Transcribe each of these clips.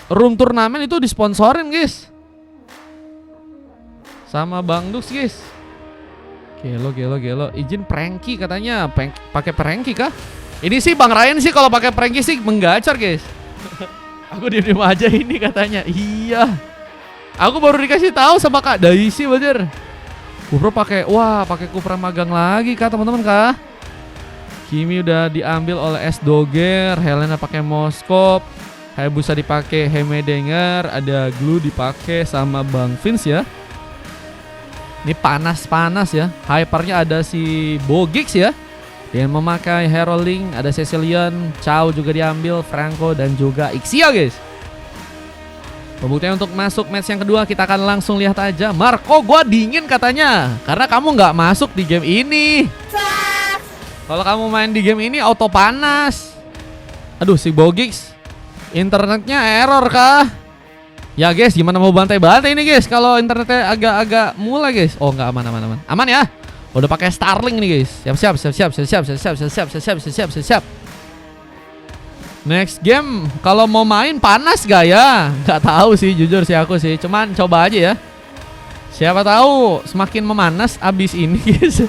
room turnamen itu disponsorin guys sama Bang Dux guys. Gelo. Izin pranky katanya. Pakai pranky kah? Ini sih Bang Ryan sih kalau pakai pranky sih menggacor guys. Aku diem aja ini katanya. Iya. Aku baru dikasih tahu sama Kak Daisy bener. Kufra pakai Kufra magang lagi kah teman-teman kah? Kimi udah diambil oleh S Dogger, Helena pakai Moskop, Hayabusa dipakai Hemmedenger, ada Glue dipakai sama Bang Vince ya. Ini panas ya. Hypernya ada si Bogix ya. Dengan memakai Heralding, ada Cecilion, Chow juga diambil, Franco dan juga Ixia guys. Pembuktian untuk masuk match yang kedua kita akan langsung lihat aja. Marco gua dingin katanya karena kamu nggak masuk di game ini. Kalau kamu main di game ini auto panas. Aduh si Bogix internetnya error kah? Ya guys gimana mau bantai-bantai ini guys kalau internetnya agak-agak mulai guys. Oh nggak aman. Aman ya. Udah pakai Starlink nih guys. Siap. Next game kalau mau main panas gak ya? Gak tahu sih jujur sih aku sih. Cuman coba aja ya. Siapa tahu semakin memanas abis ini guys.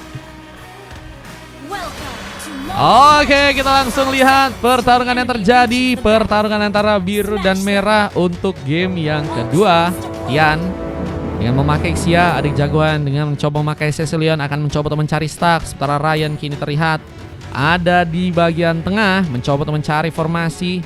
Oke, kita langsung lihat pertarungan yang terjadi. Pertarungan antara biru dan merah untuk game yang kedua. Tian dengan memakai Xia, adik jagoan, dengan mencoba memakai Cecilion akan mencoba untuk mencari stack. Sementara Ryan kini terlihat ada di bagian tengah, mencoba untuk mencari formasi,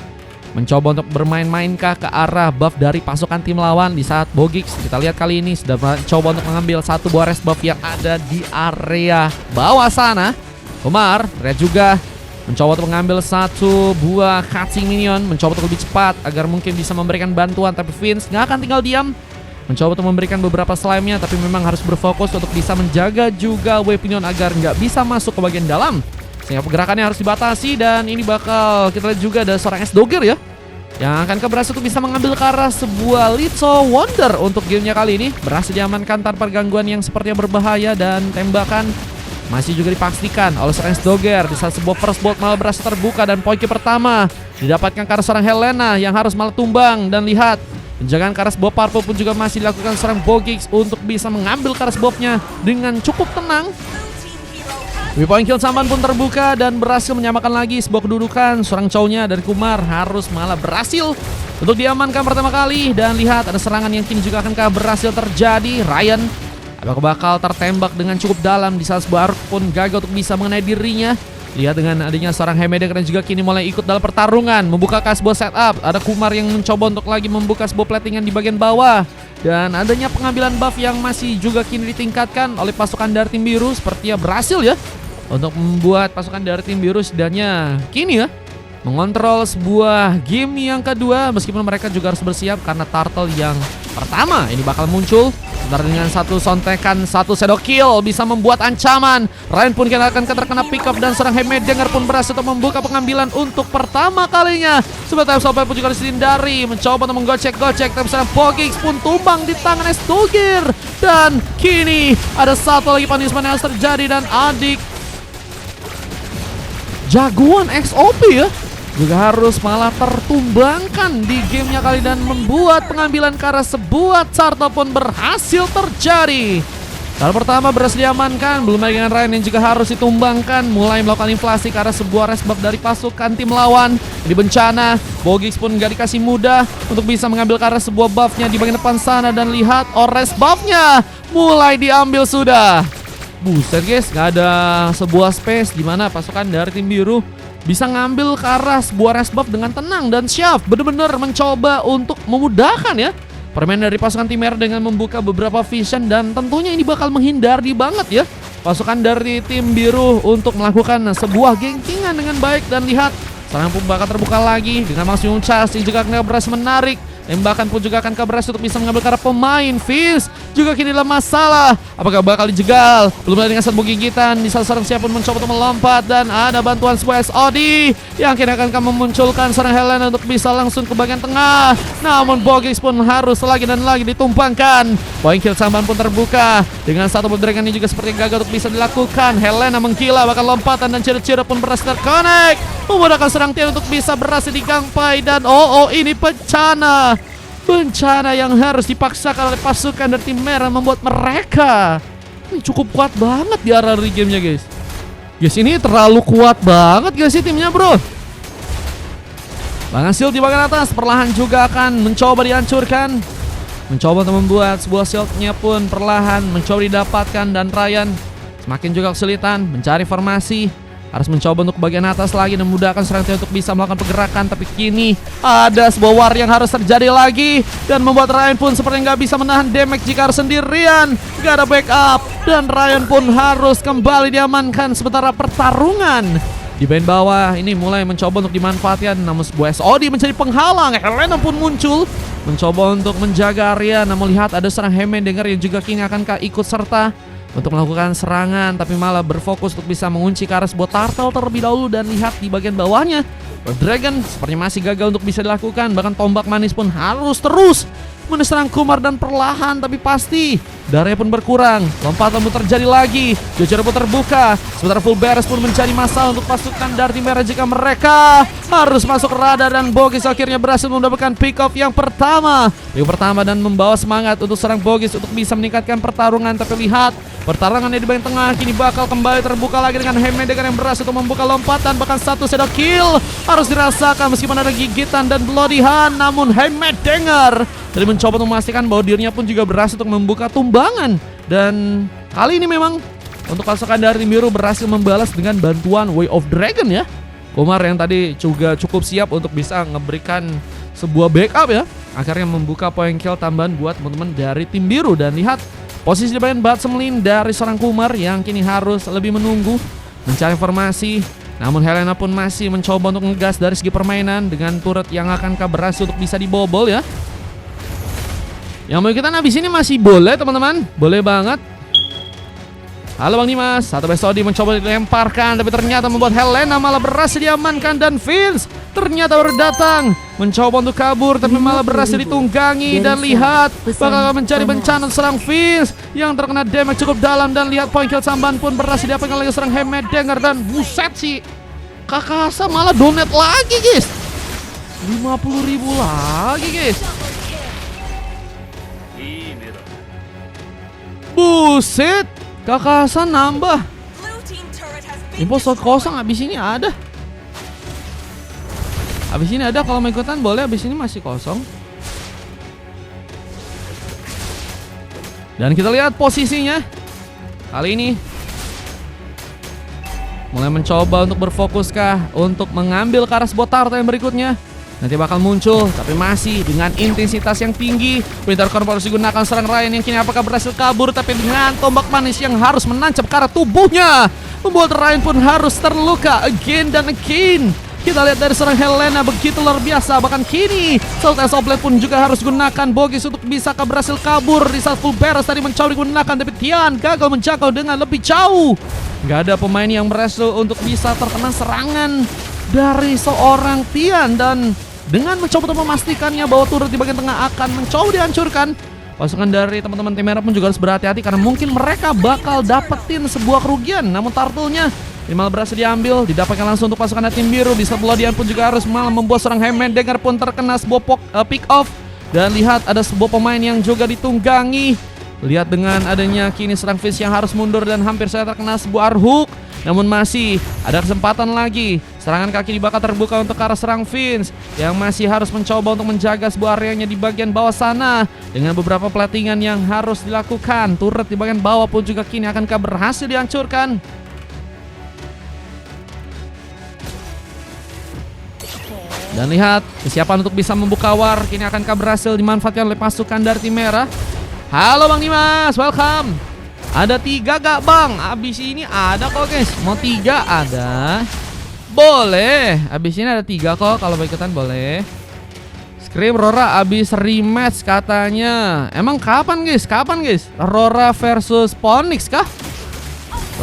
mencoba untuk bermain-mainkah ke arah buff dari pasukan tim lawan. Di saat Bogix kita lihat kali ini sudah mencoba untuk mengambil satu buah rest buff yang ada di area bawah sana. Umar, Red juga mencoba untuk mengambil satu buah catching minion, mencoba untuk lebih cepat agar mungkin bisa memberikan bantuan. Tapi Vince nggak akan tinggal diam, mencoba untuk memberikan beberapa slime-nya, tapi memang harus berfokus untuk bisa menjaga juga Weaponion agar nggak bisa masuk ke bagian dalam, sehingga pergerakannya harus dibatasi. Dan ini bakal kita lihat juga ada seorang S Dogger ya, yang akan berhasil untuk bisa mengambil ke arah sebuah Little Wonder untuk gamenya kali ini. Berhasil diamankan tanpa gangguan yang sepertinya berbahaya, dan tembakan masih juga dipastikan oleh seorang S Dogger di saat sebuah first bolt malah berhasil terbuka, dan poin pertama didapatkan ke arah seorang Helena yang harus malah tumbang. Dan lihat penjagaan ke arah sebuah purple pun juga masih dilakukan seorang Bogix untuk bisa mengambil ke arah buff-nya dengan cukup tenang. 3 point kill sampan pun terbuka dan berhasil menyamakan lagi sebuah kedudukan. Seorang Chow-nya dari Kumar harus malah berhasil untuk diamankan pertama kali. Dan lihat ada serangan yang kini juga akankah berhasil terjadi. Ryan apakah bakal tertembak dengan cukup dalam di saat sebuah arc pun gagal untuk bisa mengenai dirinya. Lihat dengan adanya seorang Hemmedenger dan juga kini mulai ikut dalam pertarungan, membuka sebuah setup. Ada Kumar yang mencoba untuk lagi membuka sebuah platingan di bagian bawah. Dan adanya pengambilan buff yang masih juga kini ditingkatkan oleh pasukan dari tim biru. Sepertinya berhasil ya untuk membuat pasukan dari tim biru setidaknya kini ya mengontrol sebuah game yang kedua. Meskipun mereka juga harus bersiap karena turtle yang pertama ini bakal muncul. Sebentar dengan satu sontekan, satu shadow kill bisa membuat ancaman. Ryan pun akan terkena pick up dan seorang Hemmedenger pun berhasil untuk membuka pengambilan untuk pertama kalinya. Sebentar sampai pun juga disindari, mencoba untuk menggocek-gocek, tapi seorang Bogix pun tumbang di tangan S Dogger. Dan kini ada satu lagi punishment yang harus terjadi, dan adik jagoan XOP ya juga harus malah tertumbangkan di gamenya kali, dan membuat pengambilan ke arah sebuah turtle pun berhasil terjadi. Kali pertama berhasil diamankan, belum lagi dengan Ryan yang juga harus ditumbangkan, mulai melakukan inflasi ke arah sebuah rest buff dari pasukan tim lawan. Di bencana, Bogix pun gak dikasih mudah untuk bisa mengambil ke arah sebuah buffnya di bagian depan sana. Dan lihat, rest buffnya mulai diambil sudah. Buset guys, gak ada sebuah space di mana pasukan dari tim biru bisa ngambil ke arah sebuah rest buff dengan tenang. Dan Chef benar-benar mencoba untuk memudahkan ya permainan dari pasukan tim merah dengan membuka beberapa vision. Dan tentunya ini bakal menghindari banget ya pasukan dari tim biru untuk melakukan sebuah gengkingan dengan baik. Dan lihat, serangan pun bakal terbuka lagi dengan maksimum charge, juga akan berhasil menarik. Tembakan pun juga akan berhasil untuk bisa mengambil ke arah pemain. Fizz juga kini dalam masalah, apakah bakal dijegal? Belum ada dengan satu gigitan. Di salah seorang siapun mencoba untuk melompat, dan ada bantuan sebuah SOD yang kini akan memunculkan seorang Helena untuk bisa langsung ke bagian tengah. Namun Bogix pun harus lagi dan lagi ditumpangkan. Point kill samban pun terbuka dengan satu penderekan ini juga seperti gagal untuk bisa dilakukan. Helena menggila, bahkan lompatan dan ciri-ciri pun berhasil terconnect, memudahkan serang Tian untuk bisa berhasil digangpai. Dan ini bencana Bencana yang harus dipaksakan oleh pasukan dari tim merah membuat mereka ini cukup kuat banget di arah early gamenya guys. Guys, ini terlalu kuat banget guys sih timnya bro. Bang Shield di bagian atas perlahan juga akan mencoba dihancurkan. Mencoba untuk membuat sebuah shieldnya pun perlahan mencoba didapatkan. Dan Ryan semakin juga kesulitan mencari formasi. Harus mencoba untuk bagian atas lagi dan memudahkan serang tim untuk bisa melakukan pergerakan. Tapi kini ada sebuah war yang harus terjadi lagi. Dan membuat Ryan pun seperti nggak bisa menahan damage jika harus sendirian. Gak ada backup. Dan Ryan pun harus kembali diamankan. Sementara pertarungan di bagian bawah ini mulai mencoba untuk dimanfaatkan. Namun sebuah SOD menjadi penghalang. Helena pun muncul mencoba untuk menjaga area. Namun lihat ada serang Heimerdinger yang juga kini akankah ikut serta untuk melakukan serangan, tapi malah berfokus untuk bisa mengunci ke arah sebuah turtle terlebih dahulu. Dan lihat di bagian bawahnya Dragon sepertinya masih gagal untuk bisa dilakukan. Bahkan tombak manis pun harus terus menyerang Kumar dan perlahan tapi pasti darahnya pun berkurang. Lompatan pun terjadi lagi. Jojo pun terbuka. Sementara Full Beres pun menjadi masalah untuk pasukan dari tim merah jika mereka harus masuk radar. Dan Bogis akhirnya berhasil mendapatkan pick off yang pertama. Dan membawa semangat untuk serang Bogis untuk bisa meningkatkan pertarungan. Tapi lihat pertarungannya di bagian tengah kini bakal kembali terbuka lagi dengan Heimerdinger yang berhasil untuk membuka lompatan. Bahkan satu shadow kill harus dirasakan meskipun ada gigitan dan bloody hand. Namun Heimerdinger tadi mencoba untuk memastikan bahwa dirinya pun juga berhasil untuk membuka tumbangan. Dan kali ini memang untuk pasukan dari tim biru berhasil membalas dengan bantuan Way of Dragon ya. Kumar yang tadi juga cukup siap untuk bisa memberikan sebuah backup ya. Akhirnya membuka poin kill tambahan buat teman-teman dari tim biru. Dan lihat posisi di bagian bottom lane dari seorang Kumar yang kini harus lebih menunggu mencari formasi. Namun Helena pun masih mencoba untuk ngegas dari segi permainan dengan turret yang akankah berhasil untuk bisa dibobol ya. Yang mau kita habis ini masih boleh teman-teman, boleh banget. Halo Bang Dimas, satu SOD mencoba dilemparkan tapi ternyata membuat Helena malah berhasil diamankan. Dan Vince ternyata baru datang mencoba untuk kabur tapi malah berhasil ditunggangi. Dan lihat bakal mencari bencana serang Vince yang terkena damage cukup dalam. Dan lihat poin kill tambahan pun berhasil didapatkan oleh serang Heimerdinger. Dan buset sih, Kakasa malah donate lagi guys, 50.000 lagi guys. Buset, Kakasa nambah. Impostor kosong abis ini ada. Abis ini ada, kalau mau ikutan boleh, abis ini masih kosong. Dan kita lihat posisinya. Kali ini mulai mencoba untuk berfokuskah untuk mengambil ke arah sebuah turtle yang berikutnya. Nanti bakal muncul, tapi masih dengan intensitas yang tinggi. Winter Corp harus digunakan serang Ryan yang kini apakah berhasil kabur. Tapi dengan tombak manis yang harus menancap ke arah tubuhnya membuat Ryan pun harus terluka again dan again. Kita lihat dari serang Helena begitu luar biasa. Bahkan kini Salt as Blade pun juga harus gunakan Bogis untuk bisa berhasil kabur. Di saat Full Beres tadi mencoba digunakan, tapi Tian gagal menjangkau dengan lebih jauh. Gak ada pemain yang berhasil untuk bisa terkena serangan dari seorang Tian. Dan dengan mencoba untuk memastikannya bahwa turret di bagian tengah akan mencoba dihancurkan, pasukan dari teman-teman tim merah pun juga harus berhati-hati karena mungkin mereka bakal dapetin sebuah kerugian. Namun turtle-nya malah berhasil diambil, didapatkan langsung untuk pasukan dari tim biru. Di sebelah dia pun juga harus malah membuat seorang Heimerdinger pun terkena sebuah pick off. Dan lihat ada sebuah pemain yang juga ditunggangi. Lihat dengan adanya kini serang Vince yang harus mundur dan hampir saja terkena sebuah hook. Namun masih ada kesempatan lagi. Serangan kaki bakal terbuka untuk ke arah serang Vince yang masih harus mencoba untuk menjaga sebuah areanya di bagian bawah sana dengan beberapa platingan yang harus dilakukan. Turret di bagian bawah pun juga kini akankah berhasil dihancurkan. Dan lihat kesiapan untuk bisa membuka war kini akankah berhasil dimanfaatkan oleh pasukan dari tim merah. Halo Bang Dimas, welcome. Ada 3 gak Bang? Abis ini ada kok guys. Mau 3 ada. Boleh. Abis ini ada 3 kok, kalau mau ikutan boleh. Scream Rora abis rematch katanya. Emang kapan guys? Rora versus Ponix kah?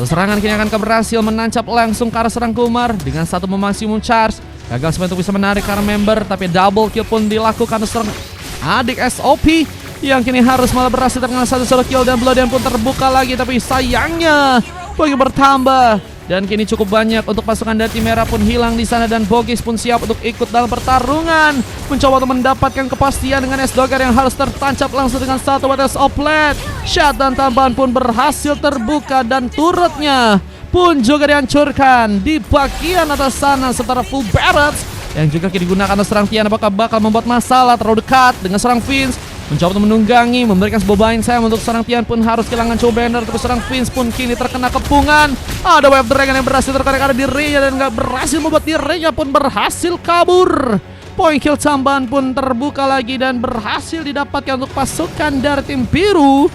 Serangan kini akan berhasil menancap langsung ke arah serang Kumar dengan satu maksimum charge. Gagal sebentar untuk bisa menarik karena member, tapi double kill pun dilakukan serang adik SOP yang kini harus malah berhasil terkena satu solo kill. Dan Bloodian pun terbuka lagi, tapi sayangnya bagi bertambah Dan kini cukup banyak untuk pasukan dari tim merah pun hilang di sana dan Bogix pun siap untuk ikut dalam pertarungan. Mencoba untuk mendapatkan kepastian dengan S-Dogger yang harus tertancap langsung dengan satu batas oplet. Shot dan tambahan pun berhasil terbuka dan turretnya pun juga dihancurkan di bagian atas sana. Sementara full barracks yang juga kini digunakan untuk serang Tian apakah bakal membuat masalah terlalu dekat dengan serang Vince. Mencoba untuk menunggangi, memberikan sebuah bind saya untuk serang Tian pun harus kehilangan coba banner. Terus serang Vince pun kini terkena kepungan. Ada web dragon yang berhasil terkorek ada dirinya dan nggak berhasil membuat dirinya pun berhasil kabur. Point kill tambahan pun terbuka lagi dan berhasil didapatkan untuk pasukan dari tim biru.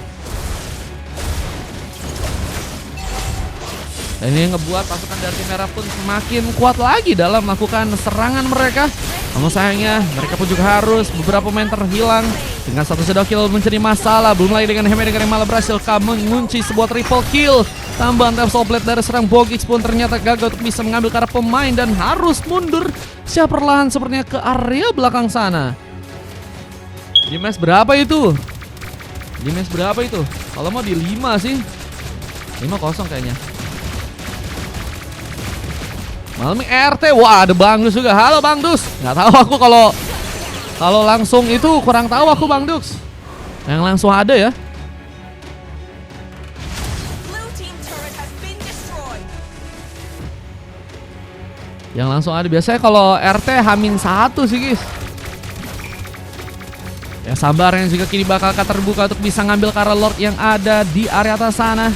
Dan ini ngebuat pasukan dari tim merah pun semakin kuat lagi dalam melakukan serangan mereka. Namun sayangnya mereka pun juga harus beberapa pemain terhilang. Dengan satu shadow kill menjadi masalah. Belum lagi dengan Heme yang malah berhasil mengunci sebuah triple kill. Tambahan tap plate dari serang Bogix pun ternyata gagal untuk bisa mengambil ke arah pemain dan harus mundur. Siap perlahan sepertinya ke area belakang sana. Di match berapa itu? Di match berapa itu? Kalau mau di 5 sih. 5-0 kayaknya. Malam RT, wah ada Bang Dus juga. Halo Bang Dus. Nggak tahu aku kalau langsung itu kurang tahu aku Bang Dus. Yang langsung ada ya. Yang langsung ada biasanya kalau RT H-1 sih guys. Ya sabar yang juga kini bakal terbuka untuk bisa ngambil karena Lord yang ada di area atas sana.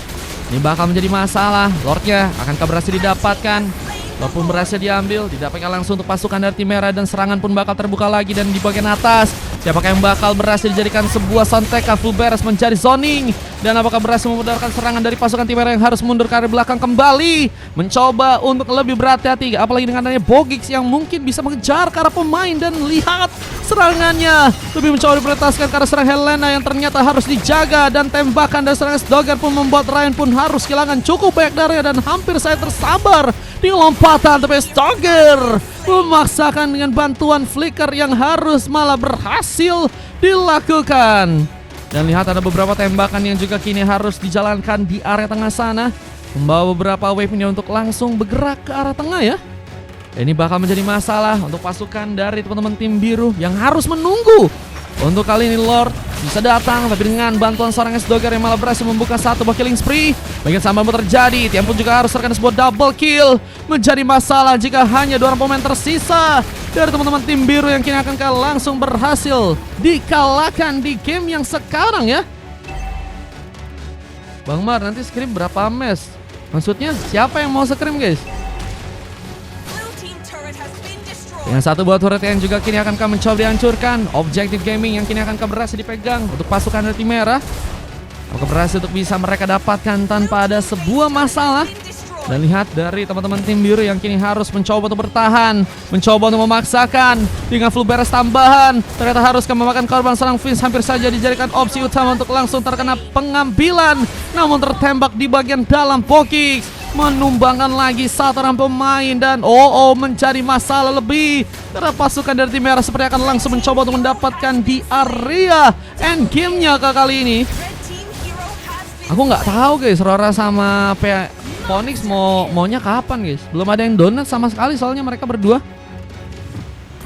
Ini bakal menjadi masalah. Lordnya akankah berhasil didapatkan? Walaupun berhasil diambil, didapatkan langsung untuk pasukan dari tim merah dan serangan pun bakal terbuka lagi dan di bagian atas. Siapakah yang bakal berhasil dijadikan sebuah sontekan full beres menjadi zoning? Dan apakah berhasil memudarkan serangan dari pasukan tim merah yang harus mundur ke arah belakang kembali? Mencoba untuk lebih berhati-hati, apalagi dengan adanya Bogix yang mungkin bisa mengejar ke arah pemain dan lihat serangannya. Lebih mencoba diprioritaskan karena serang Helena yang ternyata harus dijaga dan tembakan dari serang S-Dogger pun membuat Ryan pun harus kehilangan cukup banyak darah dan hampir saya tersabar di lompatan tapi S-Dogger memaksakan dengan bantuan flicker yang harus malah berhasil dilakukan. Dan lihat ada beberapa tembakan yang juga kini harus dijalankan di area tengah sana, membawa beberapa wave ini untuk langsung bergerak ke arah tengah ya. Ini bakal menjadi masalah untuk pasukan dari teman-teman tim biru yang harus menunggu. Untuk kali ini Lord bisa datang, tapi dengan bantuan seorang S-Dogger yang malah berhasil membuka satu buah killing spree. Bagian sambar pun terjadi, Tian pun juga harus terkena sebuah double kill. Menjadi masalah jika hanya 2 orang pemain tersisa dari teman-teman tim biru yang kini akan langsung berhasil dikalahkan di game yang sekarang ya. Bang Mar, nanti scrim berapa match? Maksudnya siapa yang mau scrim guys? Dengan satu buah turret yang juga kini akan mencoba dihancurkan. Objektif gaming yang kini akan berhasil dipegang untuk pasukan dari tim merah. Apakah berhasil untuk bisa mereka dapatkan tanpa ada sebuah masalah. Dan lihat dari teman-teman tim biru yang kini harus mencoba untuk bertahan, mencoba untuk memaksakan dengan full beres tambahan. Ternyata harus memakan korban serang Vince, hampir saja dijadikan opsi utama untuk langsung terkena pengambilan. Namun tertembak di bagian dalam Bogix. Menumbangkan lagi satu orang pemain dan mencari masalah lebih karena pasukan dari tim merah seperti akan langsung mencoba untuk mendapatkan di area endgame-nya kali ini. Aku nggak tahu guys, Rora sama Phoenix maunya kapan guys. Belum ada yang donat sama sekali soalnya mereka berdua.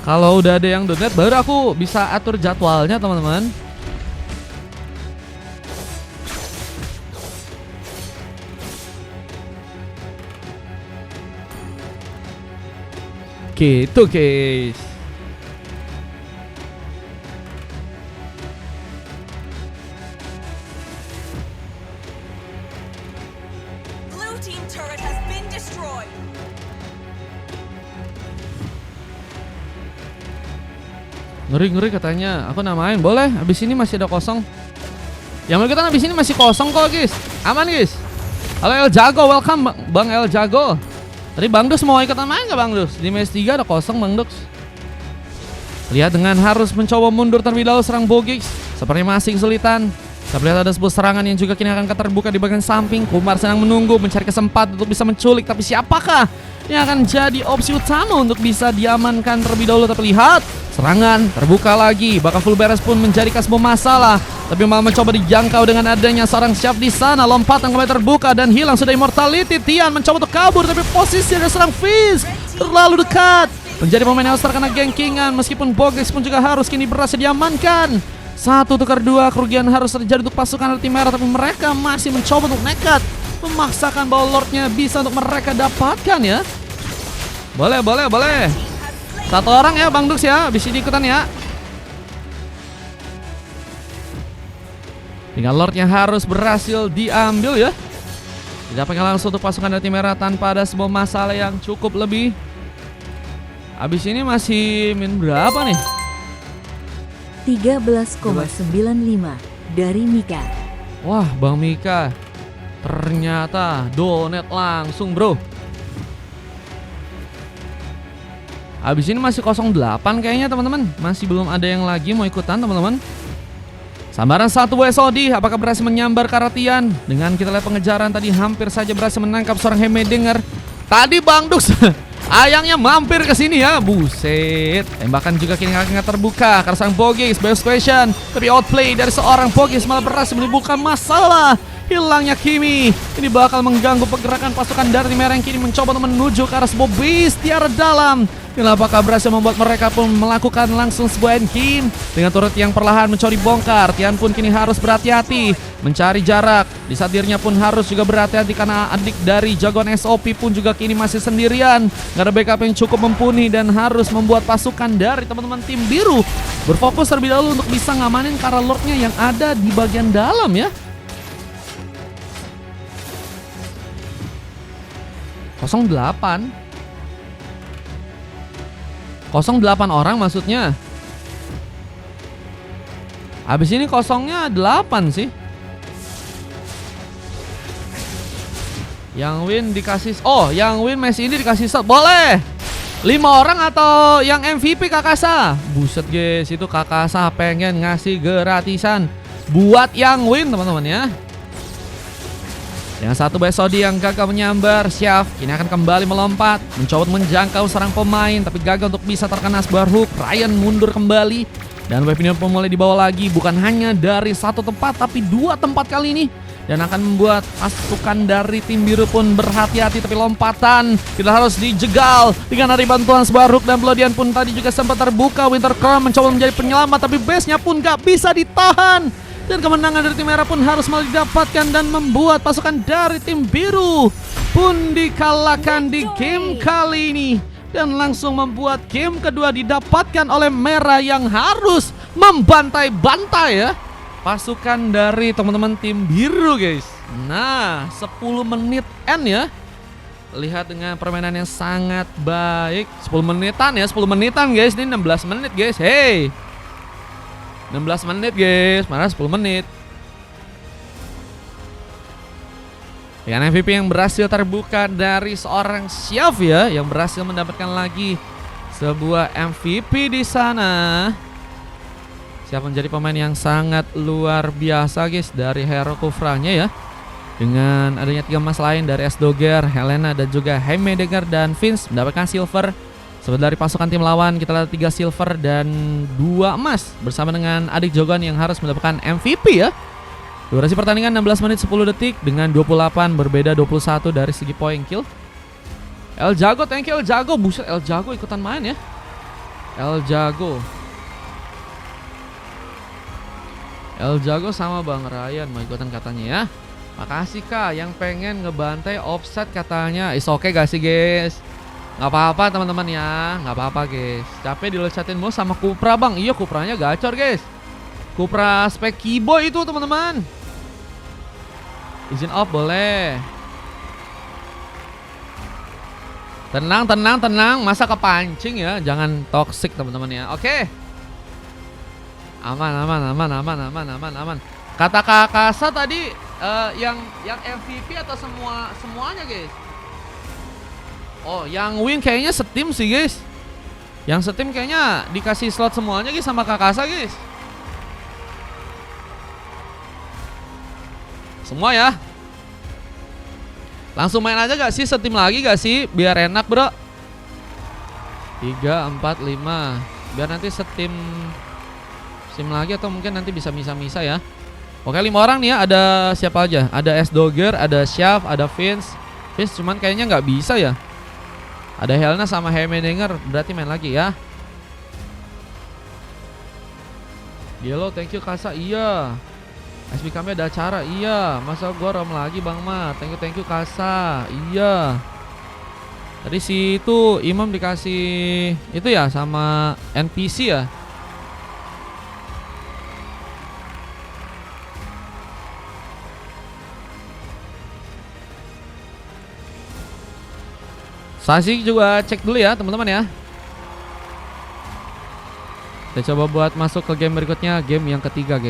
Kalau udah ada yang donat baru aku bisa atur jadwalnya teman-teman. Gitu guys. Blue team turret has been destroyed. Ngeri katanya. Aku namain boleh. Abis ini masih ada kosong. Yang kita abis ini masih kosong kok guys. Aman guys. Halo El Jago, welcome Bang El Jago. Tadi Bang Dus mau ikutan main gak Bang Dus? Di match 3 ada kosong Bang Dus. Lihat dengan harus mencoba mundur terlebih dahulu serang Bogix. Seperti masih kesulitan. Kita lihat ada sebuah serangan yang juga kini akan terbuka di bagian samping. Kumar sedang menunggu mencari kesempatan untuk bisa menculik. Tapi siapakah Ini akan jadi opsi utama untuk bisa diamankan terlebih dahulu. Tapi lihat, serangan terbuka lagi. Bahkan full beres pun menjadikan sebuah masalah. Tapi malah mencoba dijangkau dengan adanya seorang Chef di sana. Lompatan kembali terbuka dan hilang sudah immortality. Tian mencoba untuk kabur, tapi posisi dari seorang Fizz terlalu dekat. Menjadi pemain yang terkena gengkingan, meskipun Bogex pun juga harus kini berhasil diamankan. 1-2 kerugian harus terjadi untuk pasukan tim merah, tapi mereka masih mencoba untuk nekat memaksakan bahwa Lordnya bisa untuk mereka dapatkan ya. Boleh. Satu orang ya Bang Dux ya, bisa diikutan ya. Tinggal Lordnya harus berhasil diambil ya. Didapatkan langsung untuk pasukan dari tim merah tanpa ada sebuah masalah yang cukup lebih. Abis ini masih min berapa nih? 13,95 dari Mika. Wah Bang Mika, ternyata donat langsung bro. Abis ini masih 08 kayaknya teman-teman. Masih belum ada yang lagi mau ikutan teman-teman. Sambaran 1 WSOD, apakah berhasil menyambar Karatian? Dengan kita lihat pengejaran tadi hampir saja berhasil menangkap seorang Heimerdinger. Tadi Bang Dux ayangnya mampir ke sini ya. Buset. Tembakan juga kini akan terbuka karena sang Bogex best question. Tapi outplay dari seorang Bogex malah berhasil menimbulkan masalah. Hilangnya Kimi ini bakal mengganggu pergerakan pasukan dari merah yang kini mencoba untuk menuju ke arah sebuah base di arah dalam. Inilah apakah berhasil membuat mereka pun melakukan langsung sebuah endgame dengan turret yang perlahan mencoba dibongkar. Tian pun kini harus berhati-hati mencari jarak. Di saat dirinya pun harus juga berhati-hati karena adik dari jagoan SOP pun juga kini masih sendirian. Gak ada backup yang cukup mumpuni dan harus membuat pasukan dari teman-teman tim biru berfokus terlebih dahulu untuk bisa ngamanin para lordnya yang ada di bagian dalam ya. 08 orang maksudnya. Habis ini kosongnya 8 sih. Yang win dikasih, yang win match ini dikasih shot. Boleh 5 orang atau yang MVP Kakasa. Buset guys, itu Kakasa pengen ngasih gratisan buat yang win teman-teman ya. Yang satu Besodi yang gagal menyambar, Syaf kini akan kembali melompat, mencoba menjangkau serang pemain, tapi gagal untuk bisa terkena sebuah hook. Ryan mundur kembali, dan Webinion pun mulai dibawa lagi, bukan hanya dari satu tempat, tapi 2 tempat kali ini. Dan akan membuat pasukan dari tim biru pun berhati-hati, tapi lompatan tidak harus dijegal dengan dari bantuan sebuah hook. Dan Blodian pun tadi juga sempat terbuka, Wintercrown mencoba menjadi penyelamat, tapi base-nya pun gak bisa ditahan. Dan kemenangan dari tim merah pun harus malah didapatkan dan membuat pasukan dari tim biru pun dikalahkan di game kali ini. Dan langsung membuat game kedua didapatkan oleh merah yang harus membantai-bantai ya pasukan dari teman-teman tim biru guys. Nah 10 menit N ya. Lihat dengan permainan yang sangat baik. 10 menitan ya, 10 menitan guys. Ini 16 menit guys. Hey, 16 menit guys, mana 10 menit. Dengan MVP yang berhasil terbuka dari seorang Syaf ya, yang berhasil mendapatkan lagi sebuah MVP di sana. Syaf menjadi pemain yang sangat luar biasa guys dari hero Kufranya ya. Dengan adanya 3 emas lain dari S-Dogger, Helena dan juga Heimerdinger dan Vince mendapatkan silver. Sebenarnya dari pasukan tim lawan kita lihat 3 silver dan 2 emas bersama dengan adik Jogan yang harus mendapatkan MVP ya. Durasi pertandingan 16 menit 10 detik dengan 28, berbeda 21 dari segi poin kill. El Jago, thank you El Jago. Buset, El Jago ikutan main ya. El Jago sama Bang Ryan mau ikutan katanya ya. Makasih Kak yang pengen ngebantai offset katanya. Is oke gak sih guys? Gak apa-apa teman-teman ya, gak apa-apa guys. Capek dilecatin mau sama Cupra bang. Iya Cupranya gacor guys. Cupra spek Keyboy itu teman-teman. Izin off boleh. Tenang. Masa kepancing ya. Jangan toxic teman-teman ya. Oke. Aman. Kata Kakasa tadi yang MVP atau semuanya guys? Oh, yang win kayaknya setim sih guys. Yang setim kayaknya dikasih slot semuanya guys sama Kakasa guys. Semua ya. Langsung main aja gak sih? Setim lagi gak sih? Biar enak bro. 3, 4, 5. Biar nanti setim lagi atau mungkin nanti bisa misa-misa ya. Oke 5 orang nih ya. Ada siapa aja? Ada S-Dogger, ada Shav, ada Vince. Vince cuman kayaknya nggak bisa ya. Ada Helena sama Heimendinger. Berarti main lagi ya. Yellow thank you Kasa. Iya. SB kami ada acara. Iya. Masa gua rom lagi Bang Ma. Thank you Kasa. Iya. Tadi si itu Imam dikasih itu ya sama NPC ya. Sasi juga cek dulu ya teman-teman ya. Kita coba buat masuk ke game berikutnya, game yang ketiga guys.